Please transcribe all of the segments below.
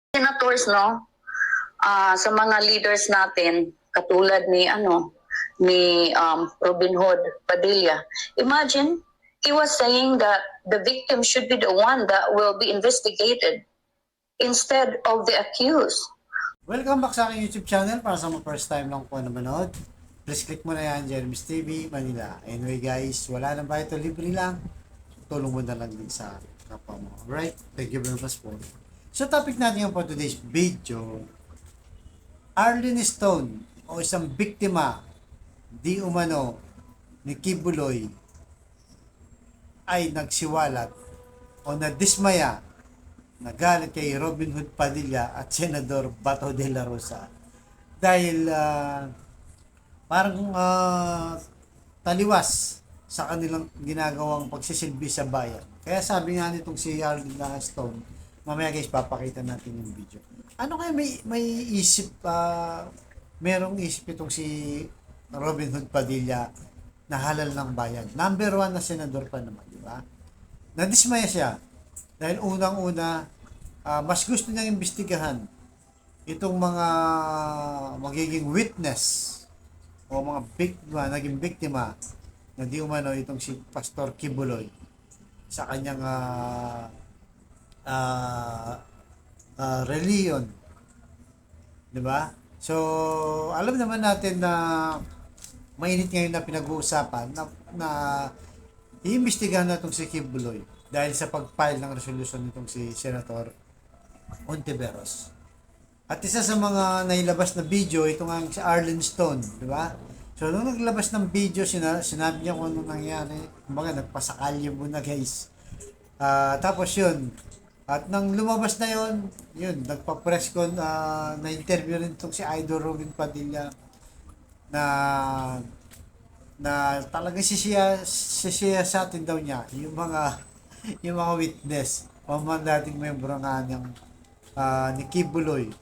Senators, no, sa mga leaders natin, katulad ni Robin Hood Padilla. Imagine, he was saying that the victim should be the one that will be investigated instead of the accused. Welcome back sa aking YouTube channel. Para sa mga first time lang po na manood, please click mo na yan, Jeremy's TV, Manila. Anyway guys, wala nang bayad ito, libre lang. Tulong mo na lang din sa kapwa mo. Alright? Thank you very much po. So topic natin po today's video, Arlene Stone o isang biktima di umano ni Kibuloy ay nagsiwalat o nadismaya, nagalit kay Robin Hood Padilla at Senador Bato de la Rosa dahil parang taliwas sa kanilang ginagawang pagsisilbi sa bayan. Kaya sabi nga nitong si Arlene Stone, mamaya guys papakita natin yung video. Ano kaya may isip, merong isip itong si Robin Hood Padilla na halal ng bayan. Number 1 na senador pa naman, di ba? Nadismaya siya dahil unang-una, mas gusto niyang imbestigahan itong mga magiging witness o mga biktima, naging biktima na di umano itong si Pastor Kibuloy sa kanyang reliyon. Di ba? So, alam naman natin na mainit ngayon na pinag-uusapan na iimbestigahan na itong si Kibuloy dahil sa pag-file ng resolusyon nitong si Senator Ontiveros. At isa sa mga nailabas na video, ito nga si Arlene Stone, di ba? So, nung naglabas ng video, sinabi niya kung anong nangyari. Kumbaga, nagpasakalyo muna guys. Tapos yun, at nang lumabas na yun, nagpa-press con, na-interview rin itong si Idol Robin Padilla na talagang sisiya sa atin daw niya yung mga witness, mga dating membro nga niyang ni Kibuloy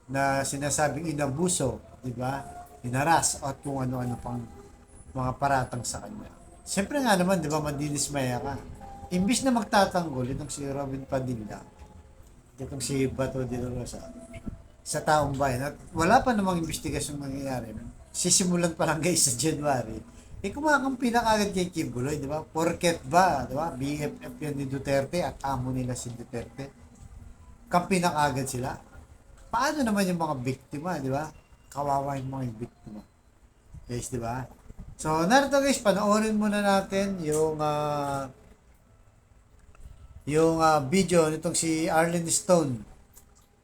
na sinasabing inabuso, di ba? Inaras at kung ano-ano pang mga paratang sa kanya. Siyempre nga naman, di ba, madinismaya ka. Imbis na magtatanggol itong si Robin Padilla, itong si Bato de la Rosa sa taong bayan, at wala pa namang investigasyon nangyayari, sisimulan pa lang guys sa January, kumakampi na agad kay Kibuloy, di ba? Porket ba, di ba? BFF yan ni Duterte at amo nila si Duterte. Kampi na agad sila. Paano naman yung mga biktima, di ba? Kawawa yung mga biktima. Guys, di ba? So, narito guys, panoorin muna natin yung video nitong si Arlene Stone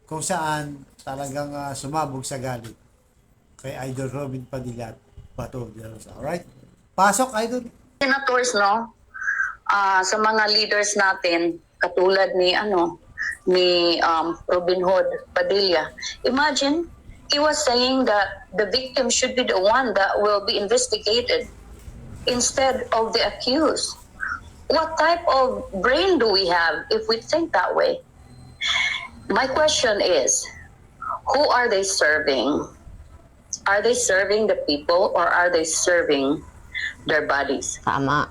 kung saan talagang sumabog sa galit kay Idol Robin Padilla at Bato de la Rosa. Alright? Pasok, Idol. Senators, no, sa mga leaders natin, katulad ni Robin Hood Padilla. Imagine, he was saying that the victim should be the one that will be investigated instead of the accused. What type of brain do we have if we think that way? My question is, who are they serving? Are they serving the people or are they serving their bodies? Tama.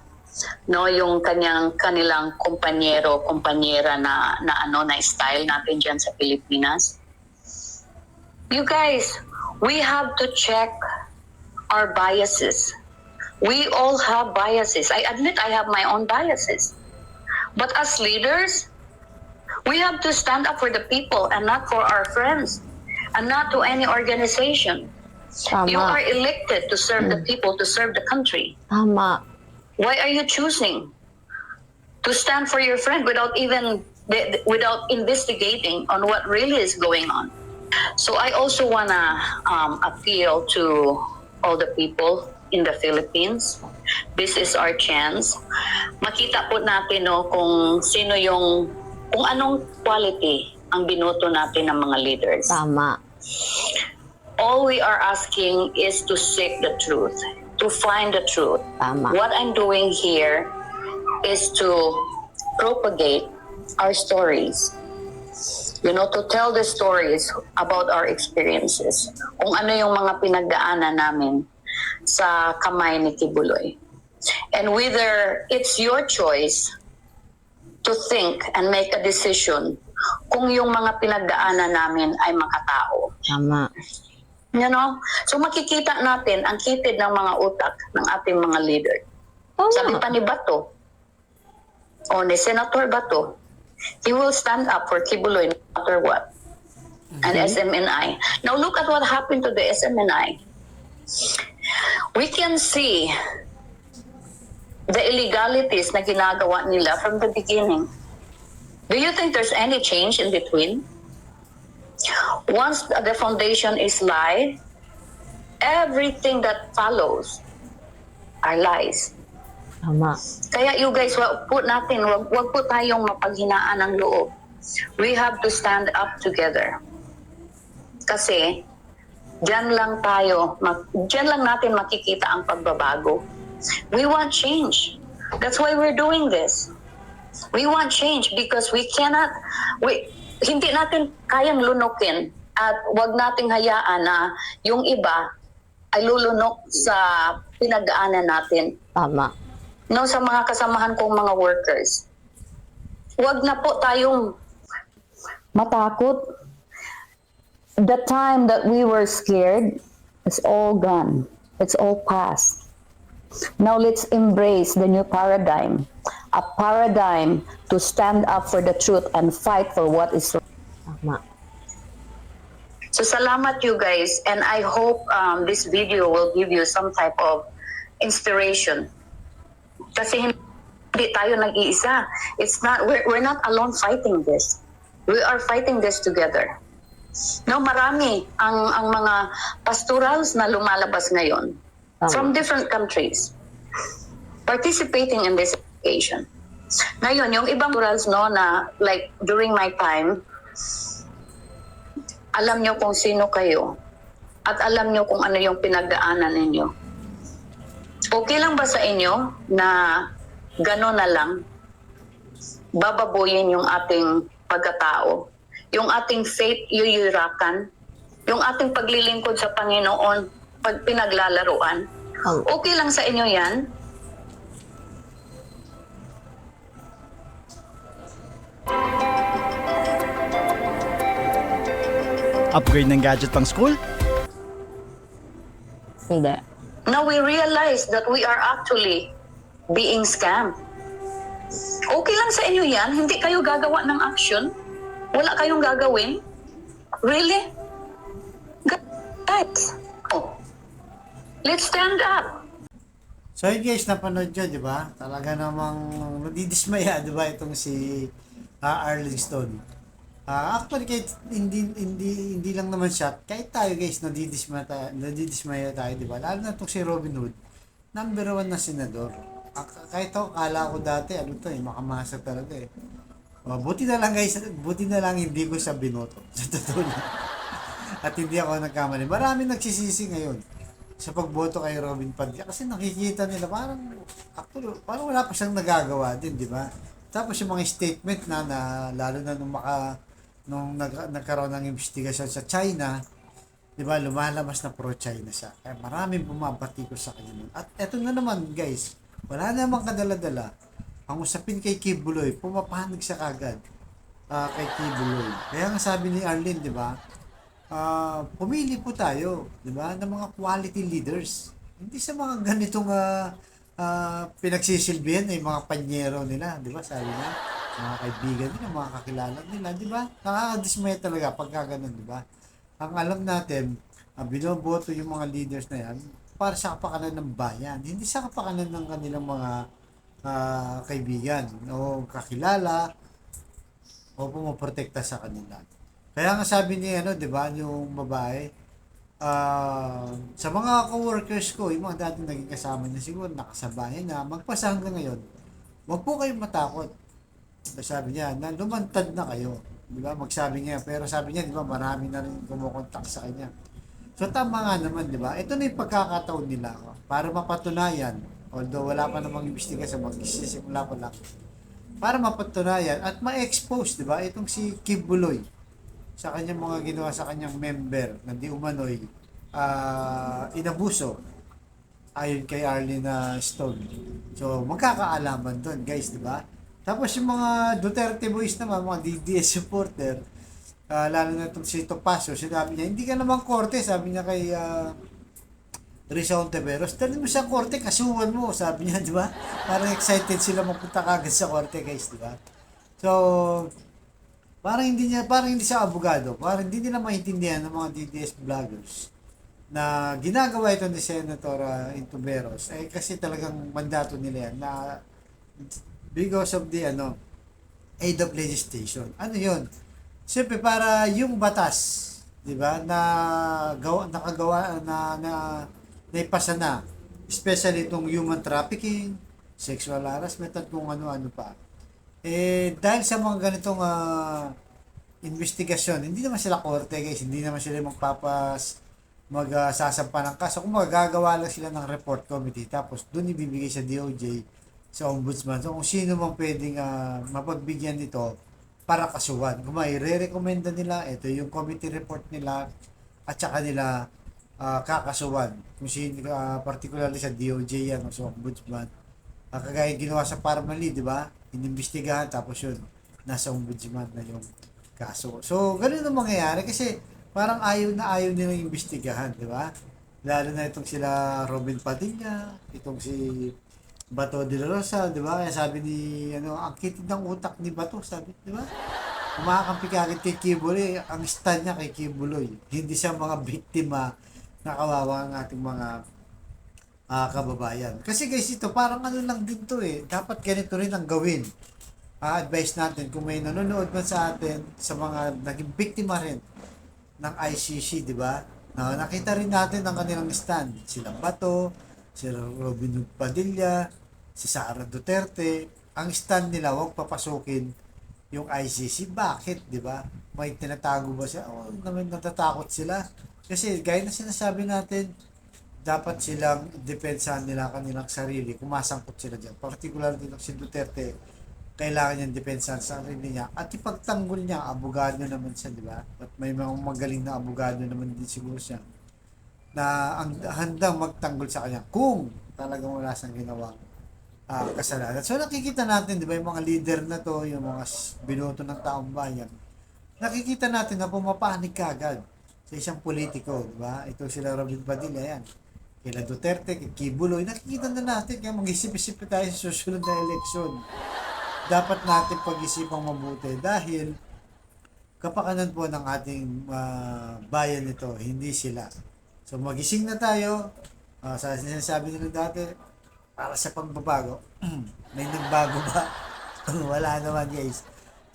No, yung kanilang kumpanyera na style natin diyan sa Pilipinas. You guys, we have to check our biases. We all have biases. I admit I have my own biases. But as leaders, we have to stand up for the people and not for our friends and not to any organization. Tama. You are elected to serve the people, to serve the country. Tama. Why are you choosing to stand for your friend without investigating on what really is going on? So I also wanna appeal to all the people in the Philippines. This is our chance. Makita po natin kung kung anong quality ang binoto natin ng mga leaders. Tama. All we are asking is to seek the truth, to find the truth. Tama. What I'm doing here is to propagate our stories. To tell the stories about our experiences. Kung ano yung mga pinagdaanan namin sa kamay ni Kibuloy. And whether it's your choice to think and make a decision kung yung mga pinagdaanan namin ay makatao. Tama. You know? So makikita natin ang kitid ng mga utak ng ating mga leader. Sabi Tama. pa ni Bato, o ni Senator Bato, he will stand up for Kibuloy no matter what. And SMNI. Now look at what happened to the SMNI. We can see the illegalities na ginagawa nila from the beginning. Do you think there's any change in between? Once the foundation is lie, everything that follows are lies. Tama. Kaya you guys, wag po tayong mapaghinaan ng loob. We have to stand up together. Kasi diyan lang natin makikita ang pagbabago. We want change. That's why we're doing this. We want change because hindi natin kayang lunukin at wag nating hayaan na yung iba ay lulunok sa pinagdaanan natin. Tama. No, sa mga kasamahan kong mga workers. Wag na po tayong matakot. The time that we were scared is all gone. It's all past. Now let's embrace the new paradigm. A paradigm to stand up for the truth and fight for what is right. Tama. So salamat you guys, and I hope this video will give you some type of inspiration. Kasi hindi tayo nag-iisa. We're not alone fighting this. We are fighting this together. No, marami ang mga pastorals na lumalabas ngayon from different countries participating in this occasion. Ngayon, yung ibang pastorals na like during my time, alam nyo kung sino kayo at alam nyo kung ano yung pinagdaanan ninyo. Okay lang ba sa inyo na gano'n na lang bababoyin yung ating pagkatao? Yung ating faith yuyurakan, yung ating paglilingkod sa Panginoon pag pinaglalaruan. Okay lang sa inyo yan? Upgrade ng gadget pang school? Hindi. Now we realize that we are actually being scammed. Okay lang sa inyo yan? Hindi kayo gagawa ng action? Wala kayong gagawin? Really? Guys, let's stand up. So yun guys, napanood nyo, di ba? Talaga namang nadidismaya, di ba? Itong si Arling Stone. Actually, kahit hindi lang naman siya. Kahit tayo guys, nadidismaya tayo, di ba? Lalo na itong si Robin Hood, number 1 na senador. Kahit ako, kala ko dati, makamasa talaga eh. Buti na lang guys, hindi ko siya binoto. Sa totoo lang. At hindi ako nagkamali. Maraming nagsisisi ngayon sa pagboto kay Robin Padilla kasi nakikita nila parang wala pa siyang nagagawa din, di ba? Tapos yung mga statement na lalo na nung nagkaroon ng investigasyon sa China, di ba, lumalabas na pro-China siya. Kaya maraming bumabati ko sa kanya. At eto na naman guys, wala namang kadala-dala. Ang usapin kay Kibuloy, pumapanig siya kagad kay Kibuloy. Kaya nga sabi ni Arlene, di ba, pumili po tayo, di ba, ng mga quality leaders. Hindi sa mga ganitong pinagsisilbihan ay mga panyero nila, di ba, sabi niya, mga kaibigan nila, mga kakilala nila, di ba? Nakakadismaya talaga pagka ganun, di ba? Ang alam natin, binoboto yung mga leaders na yan para sa kapakanan ng bayan, hindi sa kapakanan ng kanilang mga kaibigan o kakilala o pumoprotekta sa kanila. Kaya nga sabi niya, 'di ba, yung babae, sa mga co-workers ko, yung mga dating naging kasama niya, siguro nakasabayan na, magpasa hanggang ngayon, wag po kayong matakot. Sabi niya, na lumantad na kayo. 'Di ba? Magsabi niya, pero sabi niya, 'di ba, marami na rin kumukontak sa kanya. So tama nga naman, 'di ba? Ito na yung pagkakataon nila para mapatunayan, although wala pa namang investigasyon, magsisimula pa lang, para mapatunayan at ma-expose, di ba, itong si Kibuloy sa kanyang mga ginawa sa kanyang member na di umano'y inabuso ayon kay Arlene Stone. So magkakaalaman doon guys, di ba? Tapos yung mga Duterte boys naman, mga DDS supporter, lalo na itong si Topacio, sinabi niya, hindi ka naman korte, sabi niya kay Risa Ontiveros, dali mo siya korte, kasuhan mo, sabi niya, di ba? Parang excited sila mapunta kagad sa korte, guys, di ba? So, parang hindi siya abogado, parang hindi nila maintindihan ng mga DDS vloggers na ginagawa ito ni Senator Ontiveros, kasi talagang mandato nila yan na because of the aid of legislation. Ano yun? Siyempre, para yung batas, di ba, nakagawa, naipasa na, especially itong human trafficking, sexual harassment, at kung ano-ano pa. Dahil sa mga ganitong investigasyon, hindi naman sila korte, guys, hindi naman sila magsasampa ng kaso. Kung magagawa lang sila ng report committee, tapos doon ibibigay sa DOJ, sa ombudsman. So, kung sino mang pwedeng mapagbigyan nito para kasuhan. Kung may re-recommenda nila, ito yung committee report nila, at saka nila kakasuhan. Kung sino, particularly sa DOJ yan, o sa ombudsman. Kagaya ginawa sa Parmali, di ba? Inimbestigahan, tapos yun, nasa ombudsman na yung kaso. So, ganun ang mangyayari kasi parang ayaw nilang imbestigahan, di ba? Lalo na itong sila Robin Padilla, itong si Bato de la Rosa, di ba? Kaya sabi ni, ang kitid ng utak ni Bato, sabi, di ba? Kumakampi kagad kay Kibuloy, ang stand niya kay Kibuloy. Hindi siya mga biktima na kawawa ng ating mga kababayan. Kasi guys, ito parang lang din to Dapat ganito rin ang gawin. Advice natin kung may nanonood man sa atin, sa mga naging biktima rin ng ICC, di ba? Nakita rin natin ang kanilang stand. Sila Bato, sila Robin Padilla, si Sara Duterte, ang stand nila, huwag papasukin yung ICC. Bakit, di ba? May tinatago ba siya? O naman natatakot sila. Kasi gaya na sinasabi natin, dapat silang depensahan nila kanilang sarili kung masangkot sila dyan. Particular din si Duterte, kailangan niyang depensahan sa sarili niya. At ipagtanggol niya, abogado naman siya, di ba? At may mga magaling na abogado naman din siguro siya na ang handang magtanggol sa kanya kung talagang wala siyang ginawang kasalanan. So nakikita natin, di ba, yung mga leader na to, yung mga binoto ng taong bayan, nakikita natin na pumapanig kagad sa isang politiko, di ba? Ito sila Robin Padilla, yan. Kila Duterte, kay Kibuloy, nakikita na natin, kaya mag-isip-isip tayo sa susunod na eleksyon. Dapat natin pag-isipang mabuti dahil kapakanan po ng ating bayan nito, hindi sila. So magising na tayo, sa sinasabi nila dati, para sa pagbabago. May nagbago ba? Wala naman, guys.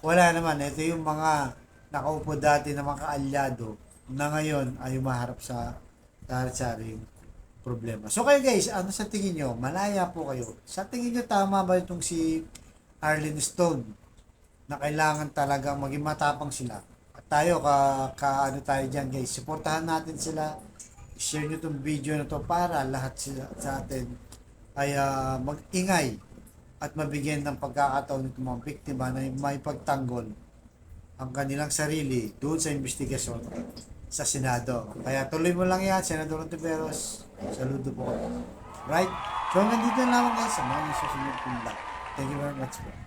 Wala naman. Ito yung mga nakaupo dati na mga kaalyado na ngayon ay umaharap sa sari-saring problema. So kayo guys, ano sa tingin nyo? Malaya po kayo. Sa tingin nyo tama ba itong si Arlene Stone na kailangan talaga maging matapang sila? At tayo, ano tayo dyan guys, supportahan natin sila. Share nyo itong video na to para lahat sila, sa atin ay mag-ingay at mabigyan ng pagkakataon ng mga biktima na may pagtanggol ang kanilang sarili doon sa investigasyon sa Senado. Kaya tuloy mo lang yan, Senador Ontiveros. Saludo po kayo. Right? So hanggang dito na lang guys sa mga susunod kong vlog. Thank you very much po.